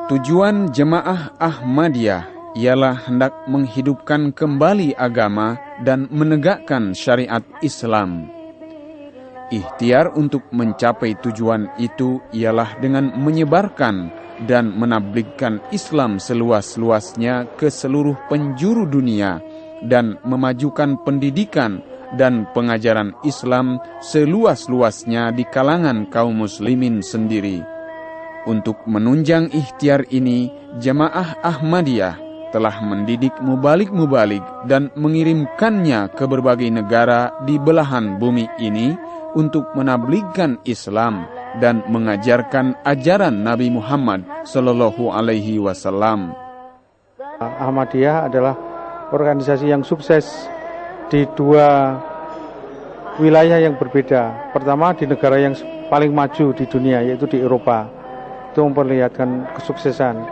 Tujuan Jemaah Ahmadiyah ialah hendak menghidupkan kembali agama dan menegakkan syariat Islam. Ikhtiar untuk mencapai tujuan itu ialah dengan menyebarkan dan menabligkan Islam seluas-luasnya ke seluruh penjuru dunia dan memajukan pendidikan dan pengajaran Islam seluas-luasnya di kalangan kaum muslimin sendiri. Untuk menunjang ikhtiar ini, Jemaah Ahmadiyah telah mendidik mubalik-mubalik dan mengirimkannya ke berbagai negara di belahan bumi ini untuk menabligkan Islam dan mengajarkan ajaran Nabi Muhammad Sallallahu Alaihi Wasallam. Ahmadiyah adalah organisasi yang sukses di dua wilayah yang berbeda. Pertama di negara yang paling maju di dunia, yaitu di Eropa. Itu memperlihatkan kesuksesan.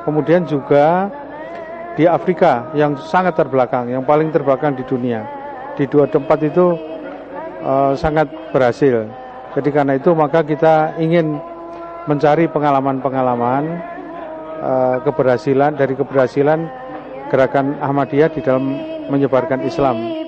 Kemudian juga di Afrika yang sangat terbelakang, yang paling terbelakang di dunia. Di dua tempat itu sangat berhasil. Jadi karena itu maka kita ingin mencari pengalaman-pengalaman dari keberhasilan gerakan Ahmadiyah di dalam menyebarkan Islam.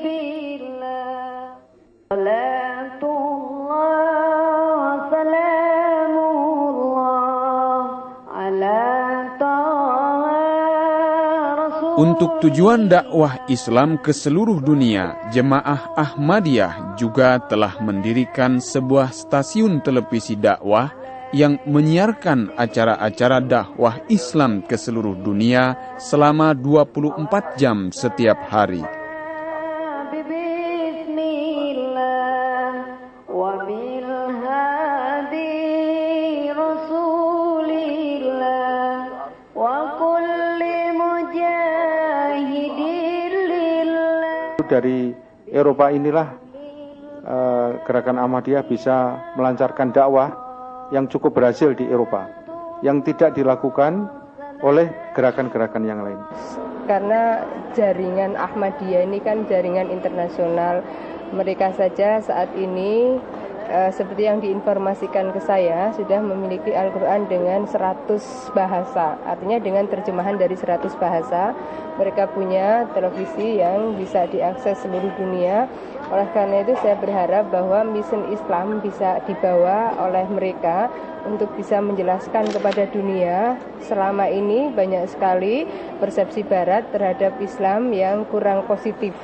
Untuk tujuan dakwah Islam ke seluruh dunia, Jemaah Ahmadiyah juga telah mendirikan sebuah stasiun televisi dakwah yang menyiarkan acara-acara dakwah Islam ke seluruh dunia selama 24 jam setiap hari. Dari Eropa inilah gerakan Ahmadiyah bisa melancarkan dakwah yang cukup berhasil di Eropa, yang tidak dilakukan oleh gerakan-gerakan yang lain. Karena jaringan Ahmadiyah ini kan jaringan internasional, mereka saja saat ini seperti yang diinformasikan ke saya sudah memiliki Al-Quran dengan 100 bahasa, artinya dengan terjemahan dari 100 bahasa. Mereka punya televisi yang bisa diakses seluruh dunia. Oleh karena itu saya berharap bahwa misi Islam bisa dibawa oleh mereka untuk bisa menjelaskan kepada dunia. Selama ini banyak sekali persepsi Barat terhadap Islam yang kurang positif.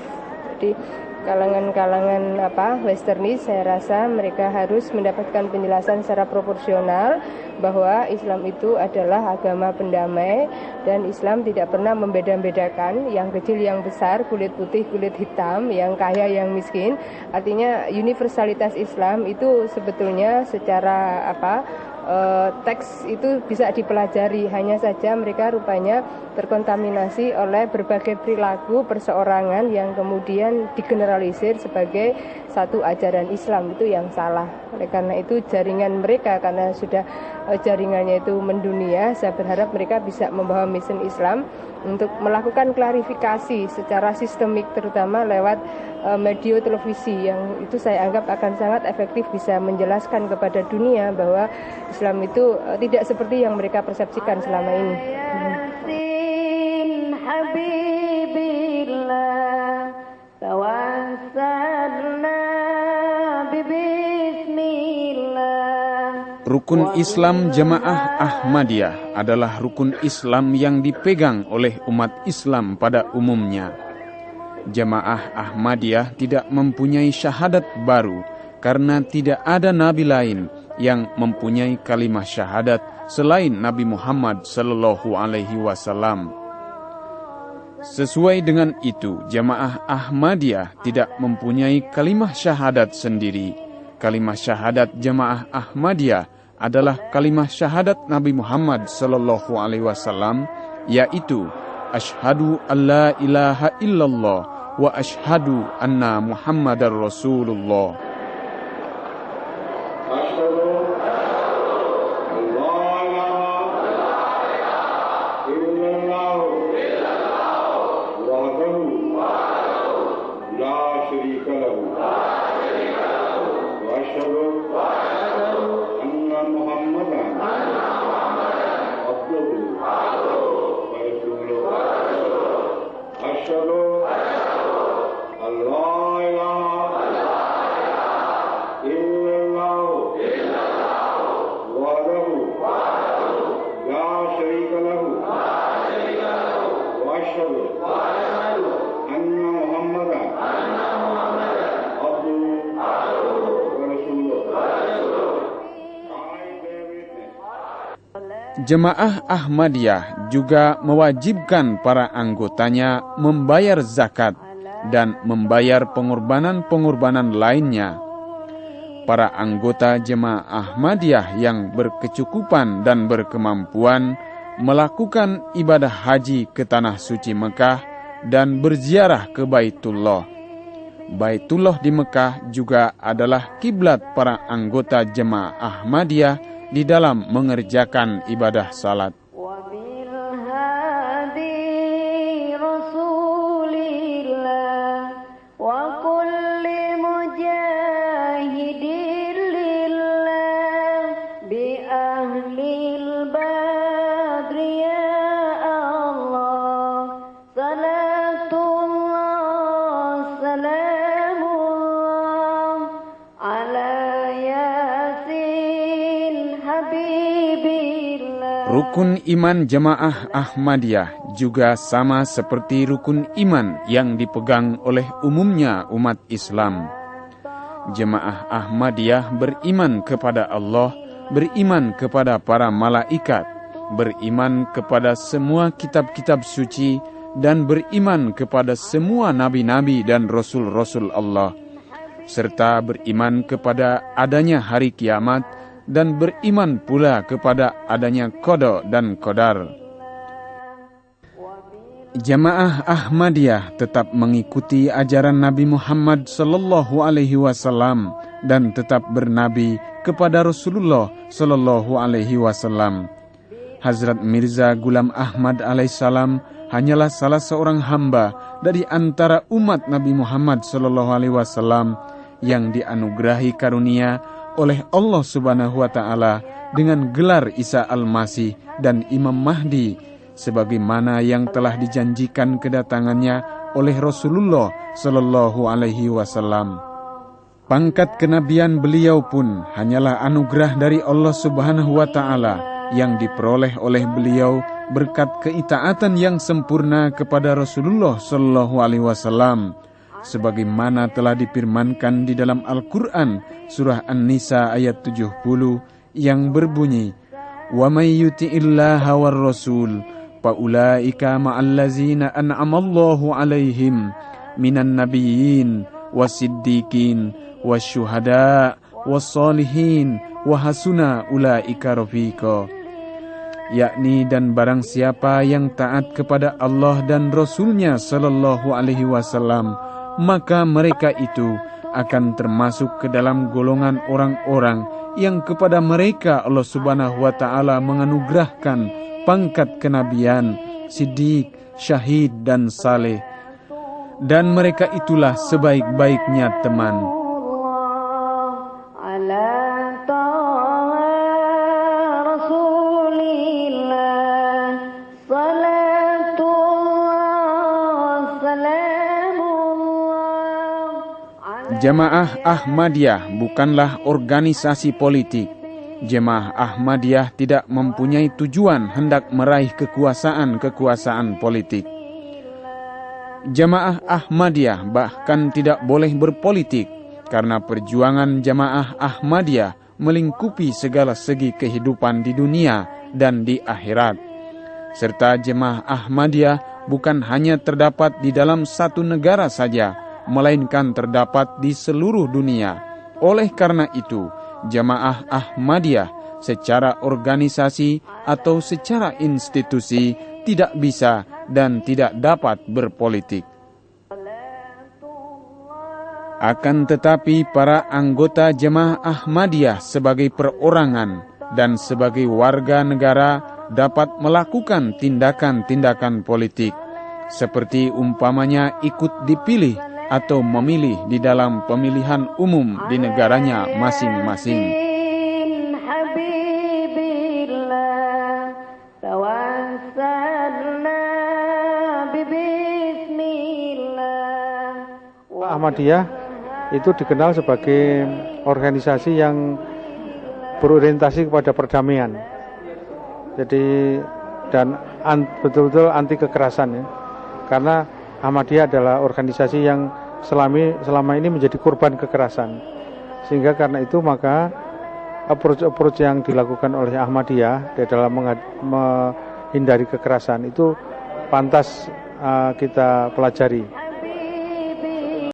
Jadi kalangan-kalangan westernis, saya rasa mereka harus mendapatkan penjelasan secara proporsional bahwa Islam itu adalah agama pendamai dan Islam tidak pernah membeda-bedakan yang kecil yang besar, kulit putih kulit hitam, yang kaya yang miskin. Artinya universalitas Islam itu sebetulnya secara teks itu bisa dipelajari, hanya saja mereka rupanya terkontaminasi oleh berbagai perilaku perseorangan yang kemudian digeneralisir sebagai satu ajaran Islam, itu yang salah. Oleh karena itu jaringan mereka, karena sudah jaringannya itu mendunia, saya berharap mereka bisa membawa misi Islam untuk melakukan klarifikasi secara sistemik, terutama lewat media televisi, yang itu saya anggap akan sangat efektif bisa menjelaskan kepada dunia bahwa Islam itu tidak seperti yang mereka persepsikan selama ini. Rukun Islam Jemaah Ahmadiyah adalah rukun Islam yang dipegang oleh umat Islam pada umumnya. Jemaah Ahmadiyah tidak mempunyai syahadat baru karena tidak ada nabi lain yang mempunyai kalimah syahadat selain Nabi Muhammad Sallallahu Alaihi Wasallam. Sesuai dengan itu, Jemaah Ahmadiyah tidak mempunyai kalimah syahadat sendiri. Kalimah syahadat Jemaah Ahmadiyah adalah kalimah syahadat Nabi Muhammad Sallallahu Alaihi Wasallam, yaitu Asyhadu an la ilaha illallah wa asyhadu anna Muhammadar Rasulullah. Jemaah Ahmadiyah juga mewajibkan para anggotanya membayar zakat dan membayar pengorbanan-pengorbanan lainnya. Para anggota jemaah Ahmadiyah yang berkecukupan dan berkemampuan melakukan ibadah haji ke Tanah Suci Mekah dan berziarah ke Baitullah. Baitullah di Mekah juga adalah kiblat para anggota jemaah Ahmadiyah di dalam mengerjakan ibadah salat. Rukun iman jemaah Ahmadiyah juga sama seperti rukun iman yang dipegang oleh umumnya umat Islam. Jemaah Ahmadiyah beriman kepada Allah, beriman kepada para malaikat, beriman kepada semua kitab-kitab suci, dan beriman kepada semua nabi-nabi dan rasul-rasul Allah, serta beriman kepada adanya hari kiamat, dan beriman pula kepada adanya qada dan qadar. Jamaah Ahmadiyah tetap mengikuti ajaran Nabi Muhammad sallallahu alaihi wasallam dan tetap bernabi kepada Rasulullah sallallahu alaihi wasallam. Hazrat Mirza Ghulam Ahmad alaihissalam hanyalah salah seorang hamba dari antara umat Nabi Muhammad sallallahu alaihi wasallam yang dianugerahi karunia oleh Allah Subhanahu wa taala dengan gelar Isa Al-Masih dan Imam Mahdi sebagaimana yang telah dijanjikan kedatangannya oleh Rasulullah sallallahu alaihi wasallam. Pangkat kenabian beliau pun hanyalah anugerah dari Allah Subhanahu wa taala yang diperoleh oleh beliau berkat keitaatan yang sempurna kepada Rasulullah sallallahu alaihi wasallam, sebagaimana telah difirmankan di dalam Al-Quran surah An-Nisa ayat 70 yang berbunyi, "Wa may yuti'illaha war rasul fa ulaika ma'allazina an'amallahu 'alaihim minan nabiyyin wasiddiqin wasyuhada wassalihin wa hasuna ulaika rafiqa." Yakni dan barang siapa yang taat kepada Allah dan Rasulnya sallallahu alaihi wasallam, maka mereka itu akan termasuk ke dalam golongan orang-orang yang kepada mereka Allah Subhanahu wa taala menganugerahkan pangkat kenabian, siddiq, syahid dan saleh. Dan mereka itulah sebaik-baiknya teman. Jemaah Ahmadiyah bukanlah organisasi politik. Jemaah Ahmadiyah tidak mempunyai tujuan hendak meraih kekuasaan politik. Jemaah Ahmadiyah bahkan tidak boleh berpolitik karena perjuangan jemaah Ahmadiyah melingkupi segala segi kehidupan di dunia dan di akhirat. Serta jemaah Ahmadiyah bukan hanya terdapat di dalam satu negara saja, melainkan terdapat di seluruh dunia. Oleh karena itu, jamaah Ahmadiyah secara organisasi atau secara institusi tidak bisa dan tidak dapat berpolitik. Akan tetapi para anggota jemaah Ahmadiyah sebagai perorangan dan sebagai warga negara dapat melakukan tindakan-tindakan politik, seperti umpamanya ikut dipilih atau memilih di dalam pemilihan umum di negaranya masing-masing. Ahmadiyah itu dikenal sebagai organisasi yang berorientasi kepada perdamaian. Jadi dan betul-betul anti kekerasan ya. karena Ahmadiyah adalah organisasi yang selama ini menjadi korban kekerasan. Sehingga karena itu maka approach yang dilakukan oleh Ahmadiyah di dalam menghindari kekerasan itu pantas kita pelajari.